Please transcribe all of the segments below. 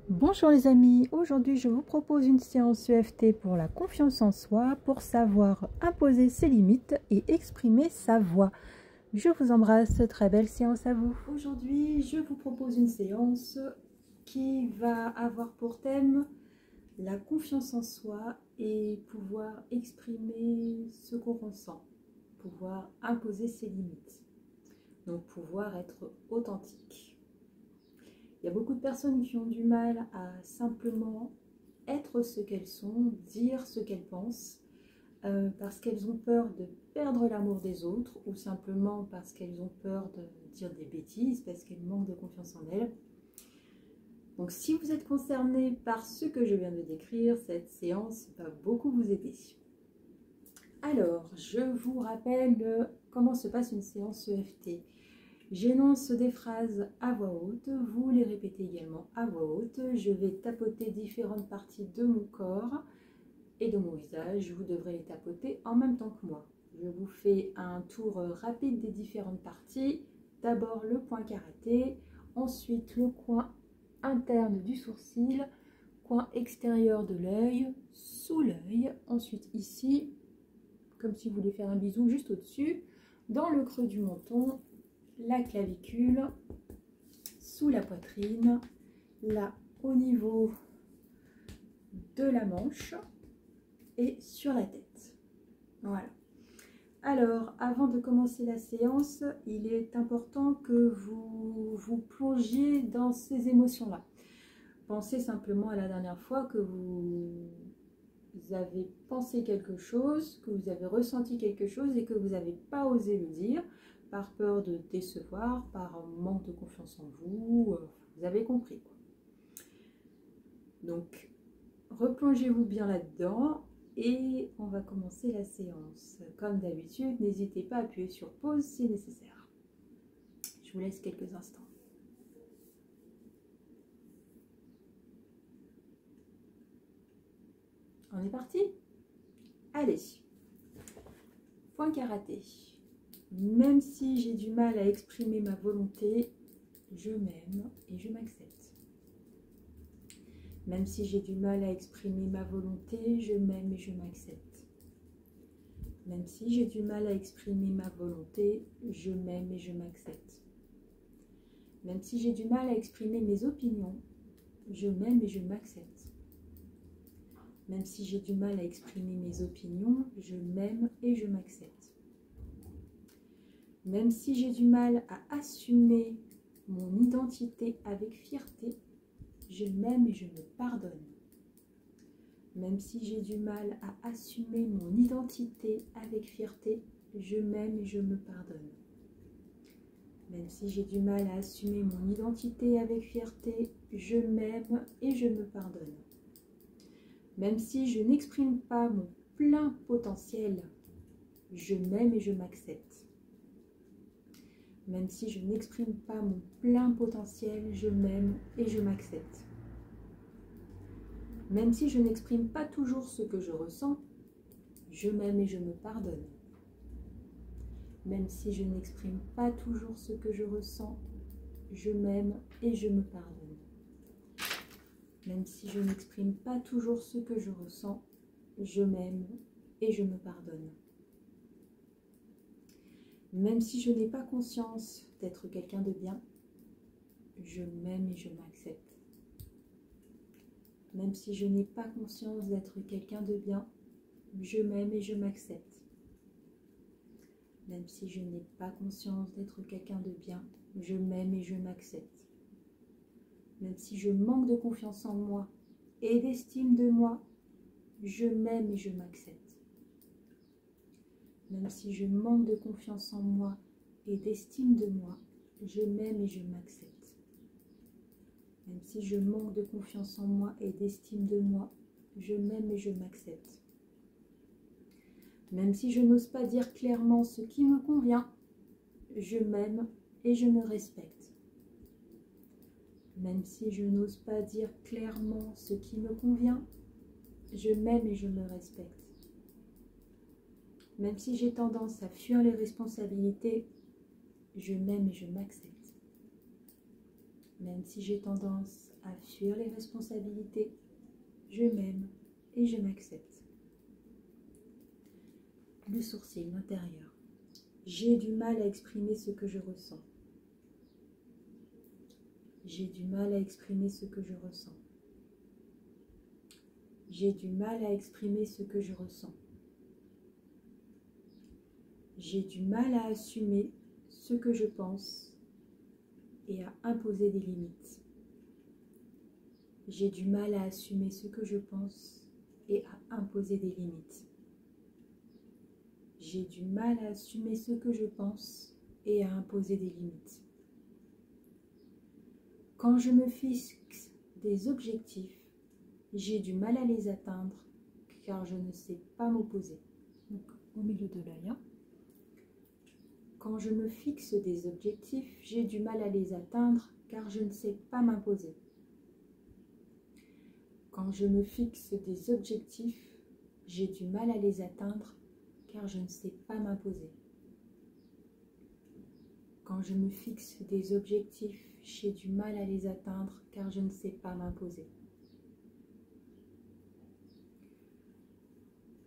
Bonjour les amis, aujourd'hui je vous propose une séance EFT pour la confiance en soi, pour savoir imposer ses limites et exprimer sa voix. Je vous embrasse, très belle séance à vous. Aujourd'hui je vous propose une séance qui va avoir pour thème la confiance en soi et pouvoir exprimer ce qu'on ressent, pouvoir imposer ses limites, donc pouvoir être authentique. Il y a beaucoup de personnes qui ont du mal à simplement être ce qu'elles sont, dire ce qu'elles pensent, parce qu'elles ont peur de perdre l'amour des autres ou simplement parce qu'elles ont peur de dire des bêtises, parce qu'elles manquent de confiance en elles. Donc si vous êtes concerné par ce que je viens de décrire, cette séance va beaucoup vous aider. Alors, je vous rappelle comment se passe une séance EFT. J'énonce des phrases à voix haute, vous les répétez également à voix haute. Je vais tapoter différentes parties de mon corps et de mon visage. Vous devrez les tapoter en même temps que moi. Je vous fais un tour rapide des différentes parties. D'abord le point karaté, ensuite le coin interne du sourcil, coin extérieur de l'œil, sous l'œil, ensuite ici, comme si vous vouliez faire un bisou juste au-dessus, dans le creux du menton, la clavicule, sous la poitrine, là au niveau de la manche et sur la tête. Voilà. Alors, avant de commencer la séance, il est important que vous vous plongiez dans ces émotions-là. Pensez simplement à la dernière fois que vous avez pensé quelque chose, que vous avez ressenti quelque chose et que vous n'avez pas osé le dire, par peur de décevoir, par manque de confiance en vous, vous avez compris. Donc, replongez-vous bien là-dedans et on va commencer la séance. Comme d'habitude, n'hésitez pas à appuyer sur pause si nécessaire. Je vous laisse quelques instants. On est parti? Allez, point karaté. Même si j'ai du mal à exprimer ma volonté, je m'aime et je m'accepte. Même si j'ai du mal à exprimer ma volonté, je m'aime et je m'accepte. Même si j'ai du mal à exprimer ma volonté, je m'aime et je m'accepte. Même si j'ai du mal à exprimer mes opinions, je m'aime et je m'accepte. Même si j'ai du mal à exprimer mes opinions, je m'aime et je m'accepte. Même si j'ai du mal à assumer mon identité avec fierté, je m'aime et je me pardonne. Même si j'ai du mal à assumer mon identité avec fierté, je m'aime et je me pardonne. Même si j'ai du mal à assumer mon identité avec fierté, je m'aime et je me pardonne. Même si je n'exprime pas mon plein potentiel, je m'aime et je m'accepte. Même si je n'exprime pas mon plein potentiel, je m'aime et je m'accepte. Même si je n'exprime pas toujours ce que je ressens, je m'aime et je me pardonne. Même si je n'exprime pas toujours ce que je ressens, je m'aime et je me pardonne. Même si je n'exprime pas toujours ce que je ressens, je m'aime et je me pardonne. Même si je n'ai pas conscience d'être quelqu'un de bien, je m'aime et je m'accepte. Même si je n'ai pas conscience d'être quelqu'un de bien, je m'aime et je m'accepte. Même si je n'ai pas conscience d'être quelqu'un de bien, je m'aime et je m'accepte. Même si je manque de confiance en moi et d'estime de moi, je m'aime et je m'accepte. Même si je manque de confiance en moi et d'estime de moi, je m'aime et je m'accepte. Même si je manque de confiance en moi et d'estime de moi, je m'aime et je m'accepte. Même si je n'ose pas dire clairement ce qui me convient, je m'aime et je me respecte. Même si je n'ose pas dire clairement ce qui me convient, je m'aime et je me respecte. Même si j'ai tendance à fuir les responsabilités, je m'aime et je m'accepte. Même si j'ai tendance à fuir les responsabilités. Je m'aime et je m'accepte. Le sourcil, l'intérieur. J'ai du mal à exprimer ce que je ressens. J'ai du mal à exprimer ce que je ressens. J'ai du mal à exprimer ce que je ressens. J'ai du mal à assumer ce que je pense et à imposer des limites. J'ai du mal à assumer ce que je pense et à imposer des limites. J'ai du mal à assumer ce que je pense et à imposer des limites. Quand je me fixe des objectifs, j'ai du mal à les atteindre car je ne sais pas m'opposer. Donc, au milieu de l'œil. Quand je me fixe des objectifs, j'ai du mal à les atteindre car je ne sais pas m'imposer. Quand je me fixe des objectifs, j'ai du mal à les atteindre car je ne sais pas m'imposer. Quand je me fixe des objectifs, j'ai du mal à les atteindre car je ne sais pas m'imposer.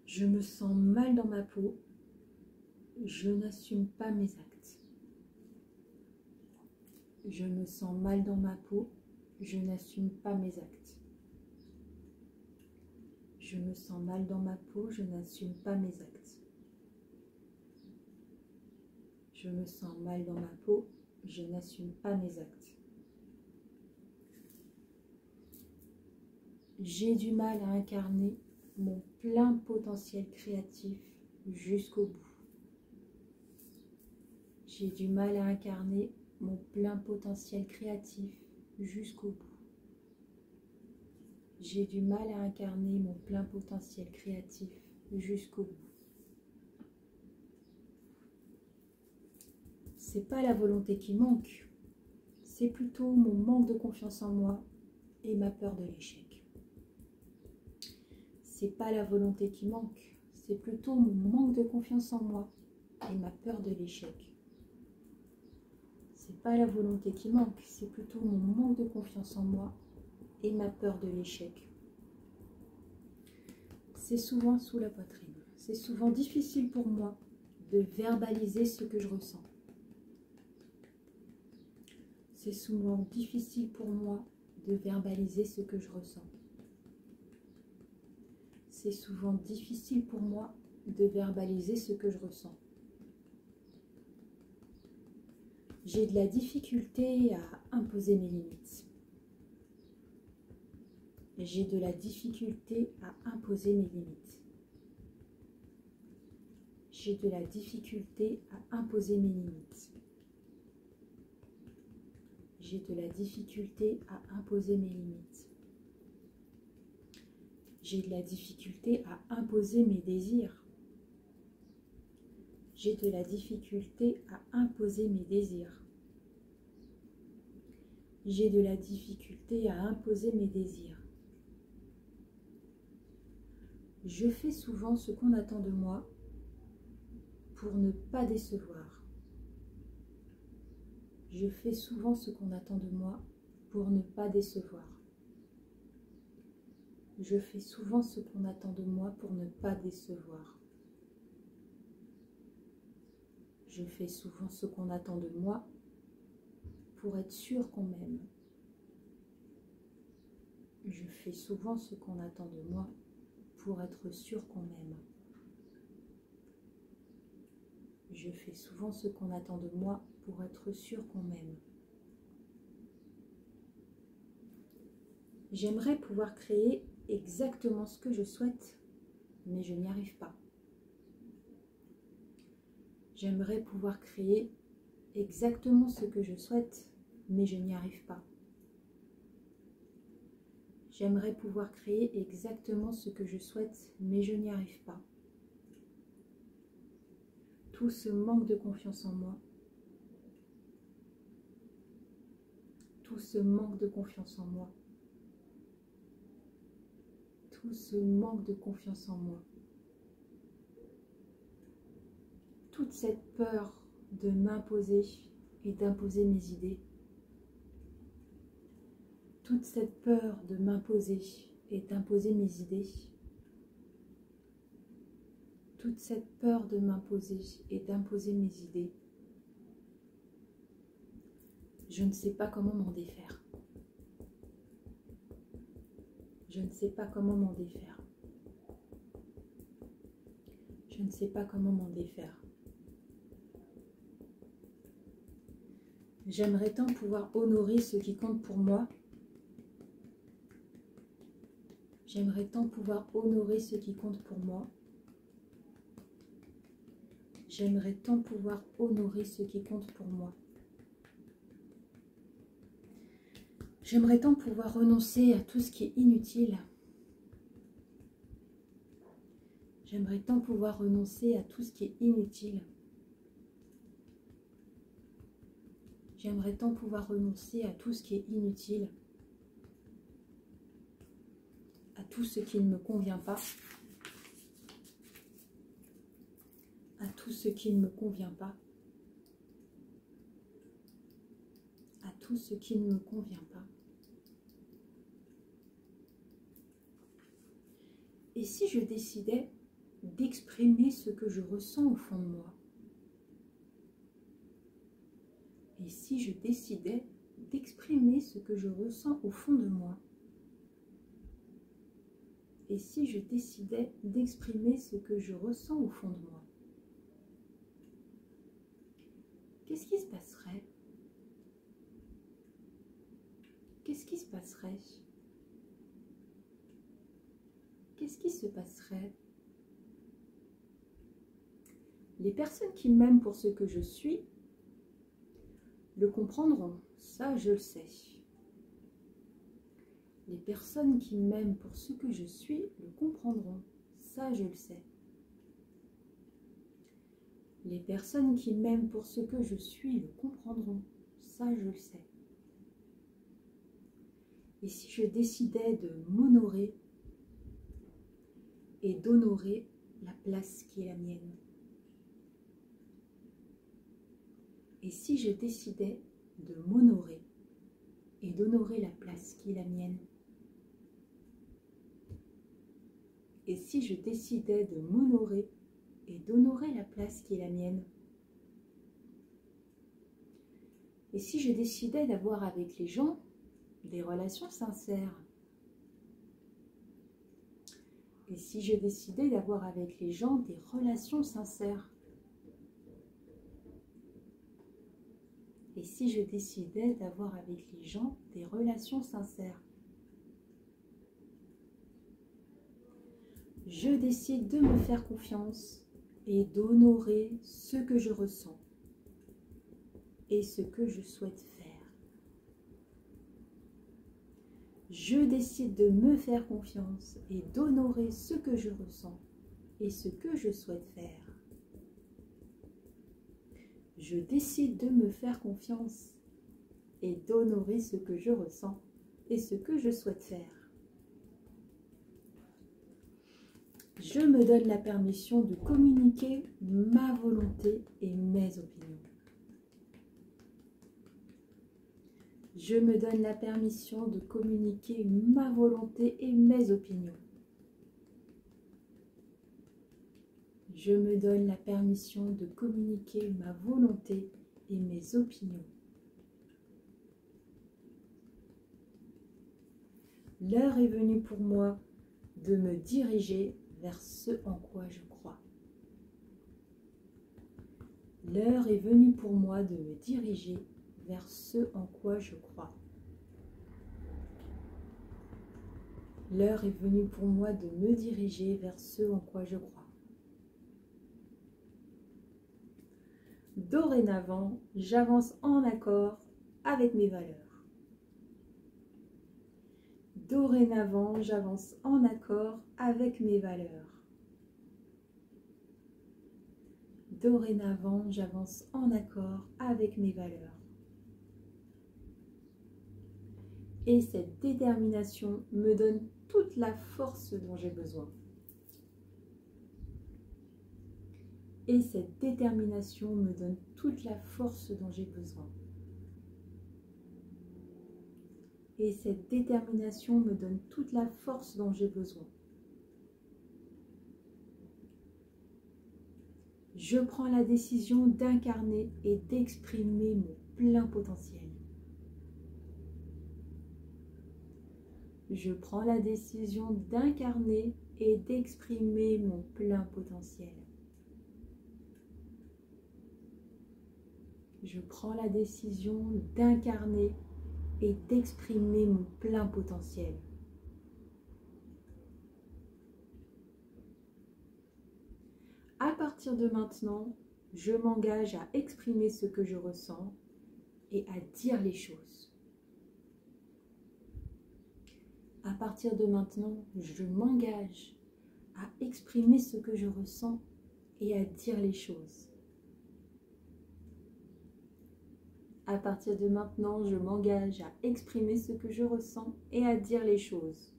Je me sens mal dans ma peau, je n'assume pas mes actes. Je me sens mal dans ma peau, je n'assume pas mes actes. Je me sens mal dans ma peau, je n'assume pas mes actes. Je me sens mal dans ma peau, je n'assume pas mes actes. J'ai du mal à incarner mon plein potentiel créatif jusqu'au bout. J'ai du mal à incarner mon plein potentiel créatif jusqu'au bout. J'ai du mal à incarner mon plein potentiel créatif jusqu'au bout. C'est pas la volonté qui manque, c'est plutôt mon manque de confiance en moi et ma peur de l'échec. C'est pas la volonté qui manque, c'est plutôt mon manque de confiance en moi et ma peur de l'échec. C'est pas la volonté qui manque, c'est plutôt mon manque de confiance en moi et ma peur de l'échec. C'est souvent sous la poitrine. C'est souvent difficile pour moi de verbaliser ce que je ressens. C'est souvent difficile pour moi de verbaliser ce que je ressens. C'est souvent difficile pour moi de verbaliser ce que je ressens. J'ai de la difficulté à imposer mes limites. J'ai de la difficulté à imposer mes limites. J'ai de la difficulté à imposer mes limites. J'ai de la difficulté à imposer mes limites. J'ai de la difficulté à imposer mes désirs. J'ai de la difficulté à imposer mes désirs. J'ai de la difficulté à imposer mes désirs. Je fais souvent ce qu'on attend de moi pour ne pas décevoir. Je fais souvent ce qu'on attend de moi pour ne pas décevoir. Je fais souvent ce qu'on attend de moi pour ne pas décevoir. Je fais souvent ce qu'on attend de moi pour être sûr qu'on m'aime. Je fais souvent ce qu'on attend de moi pour être sûr qu'on m'aime. Je fais souvent ce qu'on attend de moi pour être sûr qu'on m'aime. J'aimerais pouvoir créer exactement ce que je souhaite, mais je n'y arrive pas. J'aimerais pouvoir créer exactement ce que je souhaite, mais je n'y arrive pas. J'aimerais pouvoir créer exactement ce que je souhaite, mais je n'y arrive pas. Tout ce manque de confiance en moi, tout ce manque de confiance en moi, tout ce manque de confiance en moi, toute cette peur de m'imposer et d'imposer mes idées, toute cette peur de m'imposer et d'imposer mes idées, toute cette peur de m'imposer et d'imposer mes idées, je ne sais pas comment m'en défaire. Je ne sais pas comment m'en défaire. Je ne sais pas comment m'en défaire. J'aimerais tant pouvoir honorer ce qui compte pour moi. J'aimerais tant pouvoir honorer ce qui compte pour moi. J'aimerais tant pouvoir honorer ce qui compte pour moi. J'aimerais tant pouvoir renoncer à tout ce qui est inutile. J'aimerais tant pouvoir renoncer à tout ce qui est inutile. J'aimerais tant pouvoir renoncer à tout ce qui est inutile, à tout ce qui ne me convient pas, à tout ce qui ne me convient pas, à tout ce qui ne me convient pas. Et si je décidais d'exprimer ce que je ressens au fond de moi? Et si je décidais d'exprimer ce que je ressens au fond de moi? Et si je décidais d'exprimer ce que je ressens au fond de moi? Qu'est-ce qui se passerait? Qu'est-ce qui se passerait? Qu'est-ce qui se passerait? Les personnes qui m'aiment pour ce que je suis le comprendront, ça je le sais. Les personnes qui m'aiment pour ce que je suis le comprendront, ça je le sais. Les personnes qui m'aiment pour ce que je suis le comprendront, ça je le sais. Et si je décidais de m'honorer et d'honorer la place qui est la mienne? Et si je décidais de m'honorer et d'honorer la place qui est la mienne? Et si je décidais de m'honorer et d'honorer la place qui est la mienne? Et si je décidais d'avoir avec les gens des relations sincères? Et si je décidais d'avoir avec les gens des relations sincères? Et si je décidais d'avoir avec les gens des relations sincères? Je décide de me faire confiance et d'honorer ce que je ressens et ce que je souhaite faire. Je décide de me faire confiance et d'honorer ce que je ressens et ce que je souhaite faire. Je décide de me faire confiance et d'honorer ce que je ressens et ce que je souhaite faire. Je me donne la permission de communiquer ma volonté et mes opinions. Je me donne la permission de communiquer ma volonté et mes opinions. Je me donne la permission de communiquer ma volonté et mes opinions. L'heure est venue pour moi de me diriger vers ce en quoi je crois. L'heure est venue pour moi de me diriger vers ce en quoi je crois. L'heure est venue pour moi de me diriger vers ce en quoi je crois. Dorénavant, j'avance en accord avec mes valeurs. Dorénavant, j'avance en accord avec mes valeurs. Dorénavant, j'avance en accord avec mes valeurs. Et cette détermination me donne toute la force dont j'ai besoin. Et cette détermination me donne toute la force dont j'ai besoin. et cette détermination me donne toute la force dont j'ai besoin. Je prends la décision d'incarner et d'exprimer mon plein potentiel. Je prends la décision d'incarner et d'exprimer mon plein potentiel. Je prends la décision d'incarner et d'exprimer mon plein potentiel. À partir de maintenant, je m'engage à exprimer ce que je ressens et à dire les choses. À partir de maintenant, je m'engage à exprimer ce que je ressens et à dire les choses. À partir de maintenant, je m'engage à exprimer ce que je ressens et à dire les choses.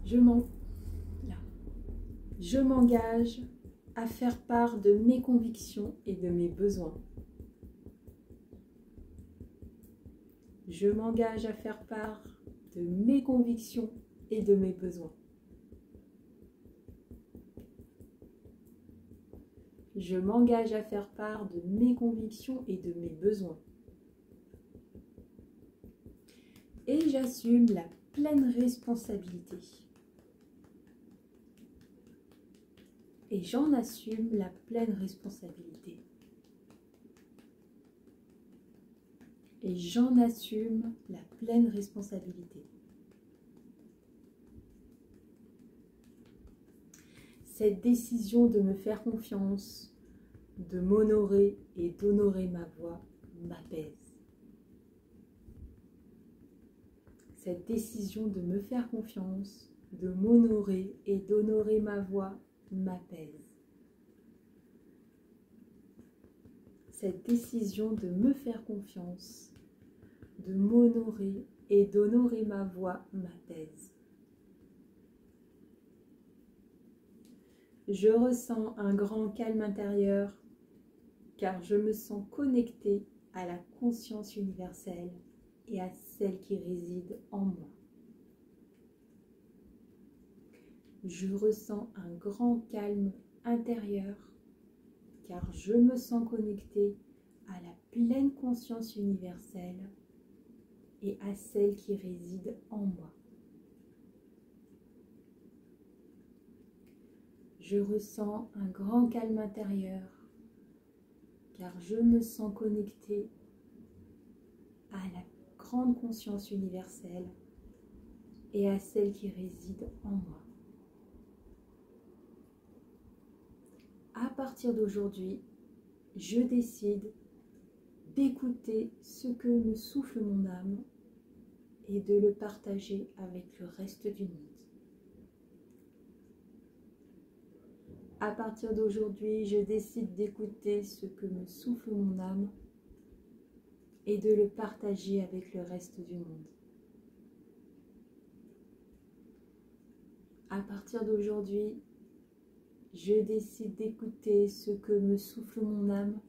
Je m'engage à faire part de mes convictions et de mes besoins. Je m'engage à faire part de mes convictions et de mes besoins. Je m'engage à faire part de mes convictions et de mes besoins. Et j'assume la pleine responsabilité. Et j'en assume la pleine responsabilité. Et j'en assume la pleine responsabilité. Cette décision de me faire confiance, de m'honorer et d'honorer ma voix m'apaise. Cette décision de me faire confiance, de m'honorer et d'honorer ma voix m'apaise. Cette décision de me faire confiance, de m'honorer et d'honorer ma voix m'apaise. Je ressens un grand calme intérieur car je me sens connectée à la conscience universelle et à celle qui réside en moi. Je ressens un grand calme intérieur car je me sens connectée à la pleine conscience universelle et à celle qui réside en moi. Je ressens un grand calme intérieur car je me sens connectée à la grande conscience universelle et à celle qui réside en moi. À partir d'aujourd'hui, je décide d'écouter ce que me souffle mon âme et de le partager avec le reste du monde. À partir d'aujourd'hui, je décide d'écouter ce que me souffle mon âme et de le partager avec le reste du monde. À partir d'aujourd'hui, je décide d'écouter ce que me souffle mon âme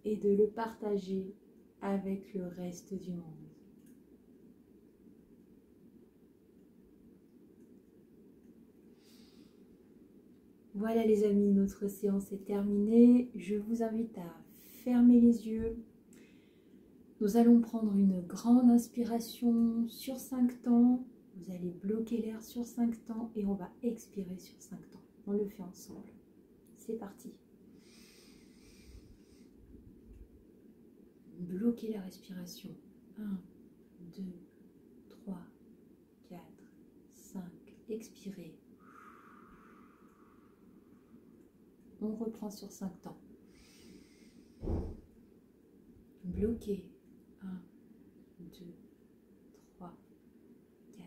et de le partager avec le reste du monde. Voilà les amis, notre séance est terminée. Je vous invite à fermer les yeux. Nous allons prendre une grande inspiration sur 5 temps. Vous allez bloquer l'air sur 5 temps et on va expirer sur 5 temps. On le fait ensemble. C'est parti. Bloquez la respiration. 1, 2, 3, 4, 5. Expirez. On reprend sur 5 temps. Bloquez. 1, 2, 3, 4,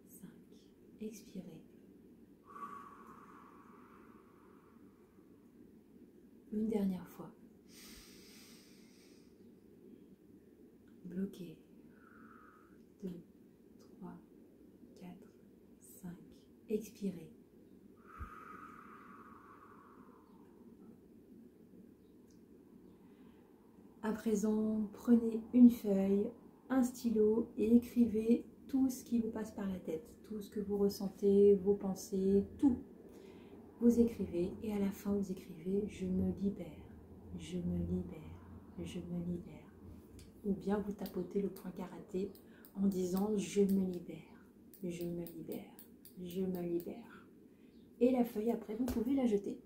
5. Expirez. Une dernière fois. Bloquez. 2, 3, 4, 5. Expirez. présent, prenez une feuille, un stylo et écrivez tout ce qui vous passe par la tête, tout ce que vous ressentez, vos pensées, tout. Vous écrivez et à la fin vous écrivez « Je me libère, je me libère, je me libère ». Ou bien vous tapotez le point karaté en disant « Je me libère, je me libère, je me libère ». Et la feuille après vous pouvez la jeter.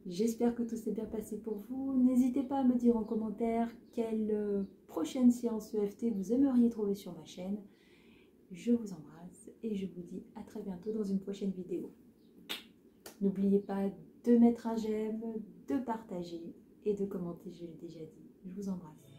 J'espère que tout s'est bien passé pour vous. N'hésitez pas à me dire en commentaire quelle prochaine séance EFT vous aimeriez trouver sur ma chaîne. Je vous embrasse et je vous dis à très bientôt dans une prochaine vidéo. N'oubliez pas de mettre un j'aime, de partager et de commenter, je l'ai déjà dit. Je vous embrasse.